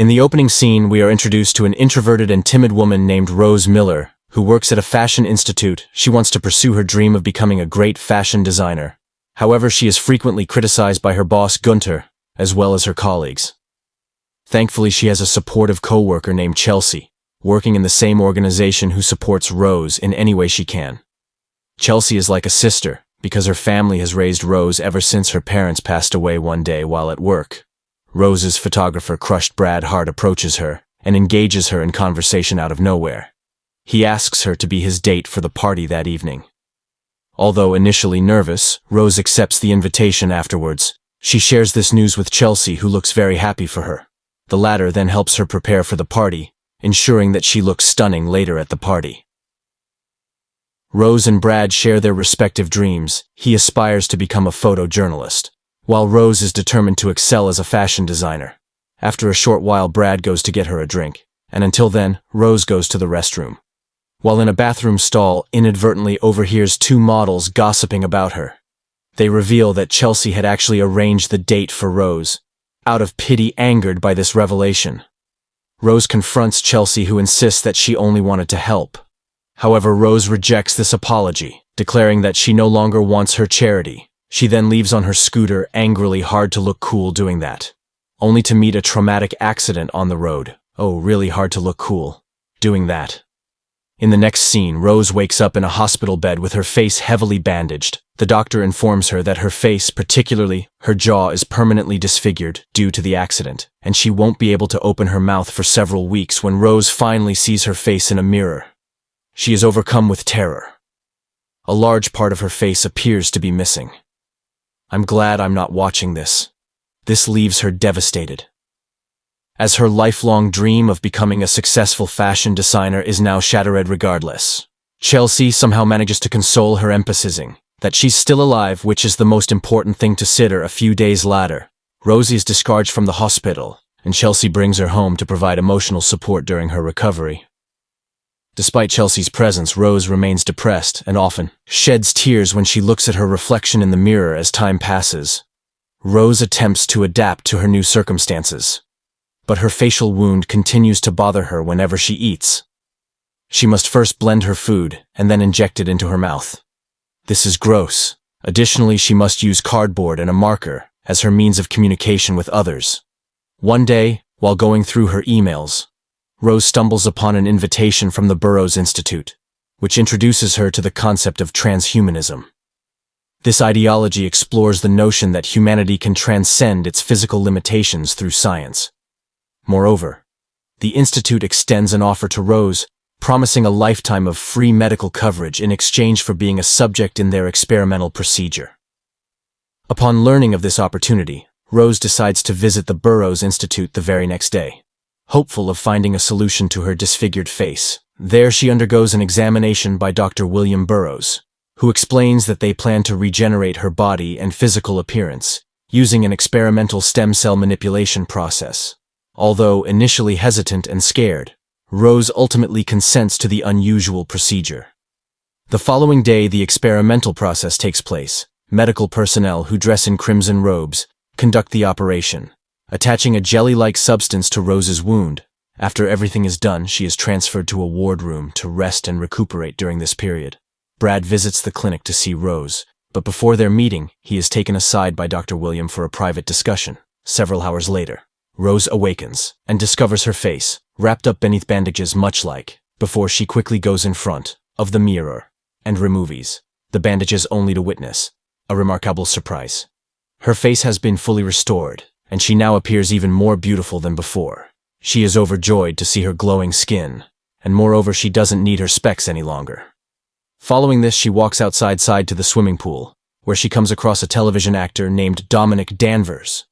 In the opening scene, we are introduced to an introverted and timid woman named Rose Miller, who works at a fashion institute. She wants to pursue her dream of becoming a great fashion designer. However, she is frequently criticized by her boss Gunter, as well as her colleagues. Thankfully, she has a supportive co-worker named Chelsea, working in the same organization, who supports Rose in any way she can. Chelsea is like a sister, because her family has raised Rose ever since her parents passed away one day while at work. Rose's photographer crushed Brad Hart approaches her and engages her in conversation out of nowhere. He asks her to be his date for the party that evening. Although initially nervous, Rose accepts the invitation afterwards. She shares this news with Chelsea, who looks very happy for her. The latter then helps her prepare for the party, ensuring that she looks stunning later at the party. Rose and Brad share their respective dreams. He aspires to become a photojournalist, while Rose is determined to excel as a fashion designer. After a short while, Brad goes to get her a drink, and until then, Rose goes to the restroom. While in a bathroom stall, inadvertently overhears two models gossiping about her. They reveal that Chelsea had actually arranged the date for Rose. Out of pity, angered by this revelation, Rose confronts Chelsea, who insists that she only wanted to help. However, Rose rejects this apology, declaring that she no longer wants her charity. She then leaves on her scooter, angrily, hard to look cool doing that, only to meet a traumatic accident on the road. Oh, really hard to look cool doing that. In the next scene, Rose wakes up in a hospital bed with her face heavily bandaged. The doctor informs her that her face, particularly her jaw, is permanently disfigured due to the accident, and she won't be able to open her mouth for several weeks. When Rose finally sees her face in a mirror, she is overcome with terror. A large part of her face appears to be missing. I'm glad I'm not watching this. This leaves her devastated, as her lifelong dream of becoming a successful fashion designer is now shattered regardless. Chelsea somehow manages to console her, emphasizing that she's still alive, which is the most important thing to consider. A few days later, Rosie is discharged from the hospital, and Chelsea brings her home to provide emotional support during her recovery. Despite Chelsea's presence, Rose remains depressed and often sheds tears when she looks at her reflection in the mirror. As time passes, Rose attempts to adapt to her new circumstances, but her facial wound continues to bother her whenever she eats. She must first blend her food and then inject it into her mouth. This is gross. Additionally, she must use cardboard and a marker as her means of communication with others. One day, while going through her emails, Rose stumbles upon an invitation from the Burroughs Institute, which introduces her to the concept of transhumanism. This ideology explores the notion that humanity can transcend its physical limitations through science. Moreover, the Institute extends an offer to Rose, promising a lifetime of free medical coverage in exchange for being a subject in their experimental procedure. Upon learning of this opportunity, Rose decides to visit the Burroughs Institute the very next day, hopeful of finding a solution to her disfigured face. There she undergoes an examination by Dr. William Burroughs, who explains that they plan to regenerate her body and physical appearance using an experimental stem cell manipulation process. Although initially hesitant and scared, Rose ultimately consents to the unusual procedure. The following day, the experimental process takes place. Medical personnel who dress in crimson robes conduct the operation, attaching a jelly-like substance to Rose's wound. After everything is done, she is transferred to a ward room to rest and recuperate during this period. Brad visits the clinic to see Rose, but before their meeting, he is taken aside by Dr. William for a private discussion. Several hours later, Rose awakens and discovers her face wrapped up beneath bandages, much like before. She quickly goes in front of the mirror and removes the bandages, only to witness a remarkable surprise. Her face has been fully restored, and she now appears even more beautiful than before. She is overjoyed to see her glowing skin, and moreover, she doesn't need her specs any longer. Following this, she walks outside to the swimming pool, where she comes across a television actor named Dominic Danvers.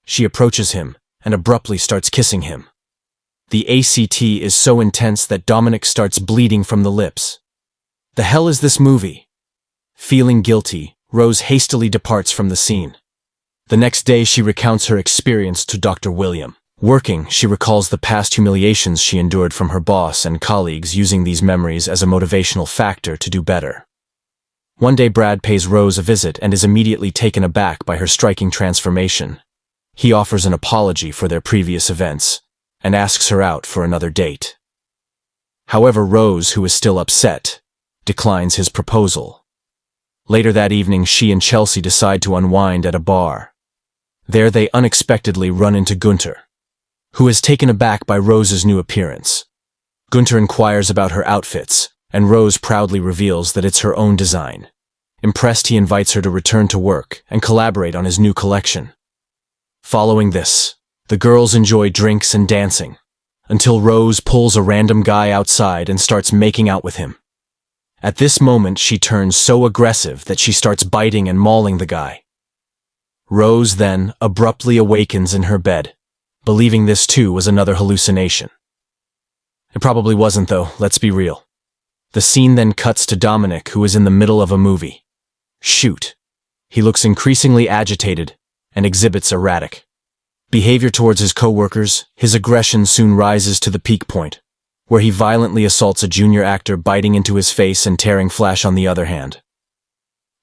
She approaches him and abruptly starts kissing him. The ACT is so intense that Dominic starts bleeding from the lips. The hell is this movie? Feeling guilty, Rose hastily departs from the scene. The next day, she recounts her experience to Dr. William. Working, she recalls the past humiliations she endured from her boss and colleagues, using these memories as a motivational factor to do better. One day, Brad pays Rose a visit and is immediately taken aback by her striking transformation. He offers an apology for their previous events, and asks her out for another date. However, Rose, who is still upset, declines his proposal. Later that evening, she and Chelsea decide to unwind at a bar. There they unexpectedly run into Gunter, who is taken aback by Rose's new appearance. Gunter inquires about her outfits, and Rose proudly reveals that it's her own design. Impressed, he invites her to return to work and collaborate on his new collection. Following this, the girls enjoy drinks and dancing, until Rose pulls a random guy outside and starts making out with him. At this moment, she turns so aggressive that she starts biting and mauling the guy. Rose then abruptly awakens in her bed, believing this too was another hallucination. It probably wasn't though, let's be real. The scene then cuts to Dominic, who is in the middle of a movie. Shoot. He looks increasingly agitated and exhibits erratic behavior towards his co-workers. His aggression soon rises to the peak point, where he violently assaults a junior actor, biting into his face and tearing flesh on the other hand.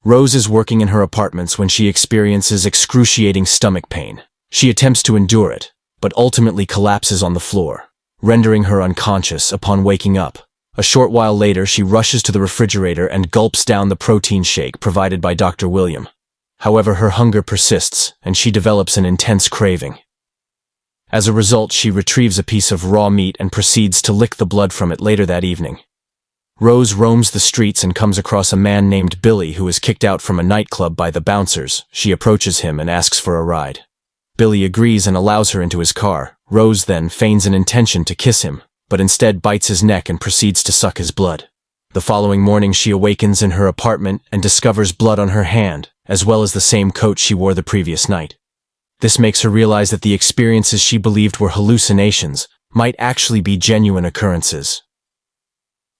Rose is working in her apartments when she experiences excruciating stomach pain. She attempts to endure it, but ultimately collapses on the floor, rendering her unconscious upon waking up. A short while later, she rushes to the refrigerator and gulps down the protein shake provided by Dr. William. However, her hunger persists, and she develops an intense craving. As a result, she retrieves a piece of raw meat and proceeds to lick the blood from it later that evening. Rose roams the streets and comes across a man named Billy who is kicked out from a nightclub by the bouncers. She approaches him and asks for a ride. Billy agrees and allows her into his car. Rose then feigns an intention to kiss him, but instead bites his neck and proceeds to suck his blood. The following morning, she awakens in her apartment and discovers blood on her hand, as well as the same coat she wore the previous night. This makes her realize that the experiences she believed were hallucinations might actually be genuine occurrences.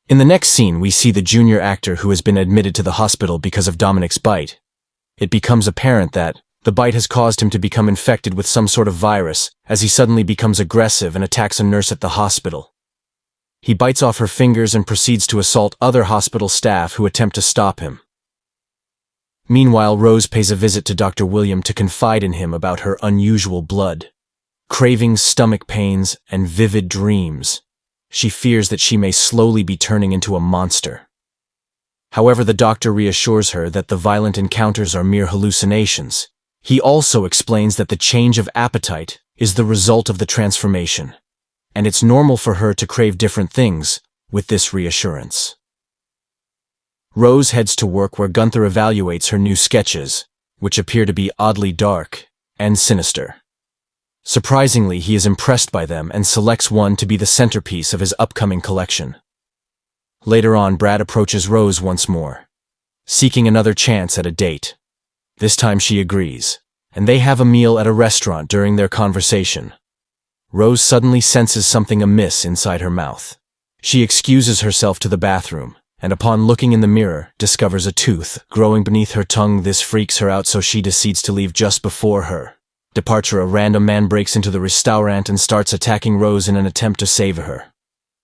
In the next scene, we see the junior actor who has been admitted to the hospital because of Dominic's bite. It becomes apparent that the bite has caused him to become infected with some sort of virus, as he suddenly becomes aggressive and attacks a nurse at the hospital. He bites off her fingers and proceeds to assault other hospital staff who attempt to stop him. Meanwhile, Rose pays a visit to Dr. William to confide in him about her unusual blood cravings, stomach pains, and vivid dreams. She fears that she may slowly be turning into a monster. However, the doctor reassures her that the violent encounters are mere hallucinations. He also explains that the change of appetite is the result of the transformation, and it's normal for her to crave different things. With this reassurance, Rose heads to work where Gunther evaluates her new sketches, which appear to be oddly dark and sinister. Surprisingly, he is impressed by them and selects one to be the centerpiece of his upcoming collection. Later on, Brad approaches Rose once more, seeking another chance at a date. This time she agrees, and they have a meal at a restaurant. During their conversation, Rose suddenly senses something amiss inside her mouth. She excuses herself to the bathroom, and upon looking in the mirror, discovers a tooth growing beneath her tongue. This freaks her out, so she decides to leave. Just before her departure, a random man breaks into the restaurant and starts attacking Rose in an attempt to save her.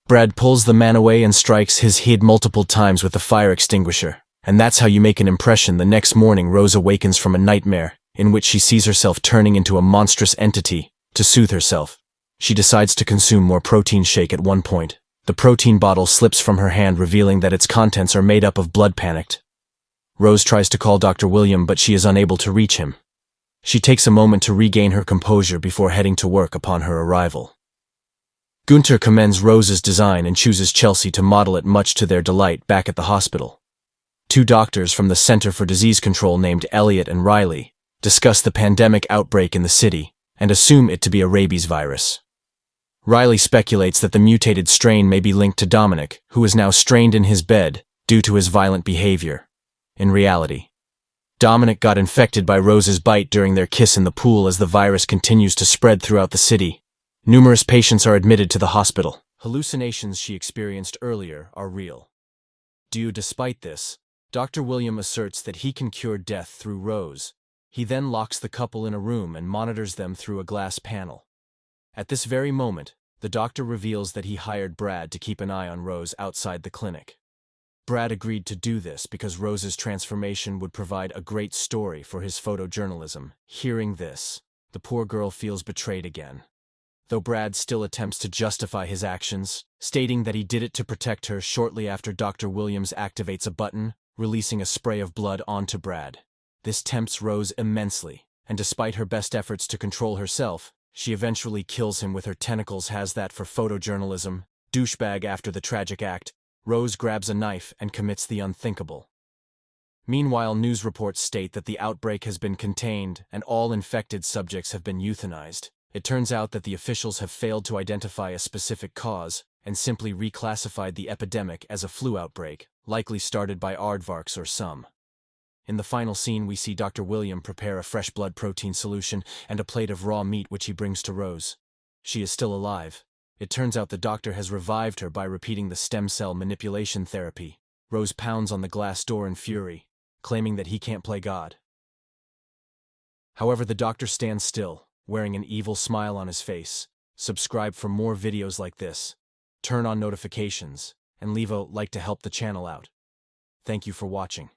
Brad pulls the man away and strikes his head multiple times with a fire extinguisher, and that's how you make an impression. The next morning, Rose awakens from a nightmare in which she sees herself turning into a monstrous entity. To soothe herself, she decides to consume more protein shake. At one point, the protein bottle slips from her hand, revealing that its contents are made up of blood. Panicked, Rose tries to call Dr. William, but she is unable to reach him. She takes a moment to regain her composure before heading to work. Upon her arrival, Gunter commends Rose's design and chooses Chelsea to model it, much to their delight. Back at the hospital, two doctors from the Center for Disease Control named Elliot and Riley discuss the pandemic outbreak in the city and assume it to be a rabies virus. Riley speculates that the mutated strain may be linked to Dominic, who is now strained in his bed due to his violent behavior. In reality, Dominic got infected by Rose's bite during their kiss in the pool. As the virus continues to spread throughout the city, numerous patients are admitted to the hospital. Hallucinations she experienced earlier are real. Despite this, Dr. William asserts that he can cure death through Rose. He then locks the couple in a room and monitors them through a glass panel. At this very moment, the doctor reveals that he hired Brad to keep an eye on Rose outside the clinic. Brad agreed to do this because Rose's transformation would provide a great story for his photojournalism. Hearing this, the poor girl feels betrayed again. though Brad still attempts to justify his actions, stating that he did it to protect her shortly after Dr. Williams activates a button, releasing a spray of blood onto Brad. This tempts Rose immensely, and despite her best efforts to control herself, she eventually kills him with her tentacles. Has that for photojournalism. Douchebag. After the tragic act, Rose grabs a knife and commits the unthinkable. Meanwhile, news reports state that the outbreak has been contained and all infected subjects have been euthanized. It turns out that the officials have failed to identify a specific cause and simply reclassified the epidemic as a flu outbreak, likely started by aardvarks or some. In the final scene, we see Dr. William prepare a fresh blood protein solution and a plate of raw meat which he brings to Rose. She is still alive. It turns out the doctor has revived her by repeating the stem cell manipulation therapy. Rose pounds on the glass door in fury, claiming that he can't play God. However, the doctor stands still, wearing an evil smile on his face. Subscribe for more videos like this. Turn on notifications, and leave a like to help the channel out. Thank you for watching.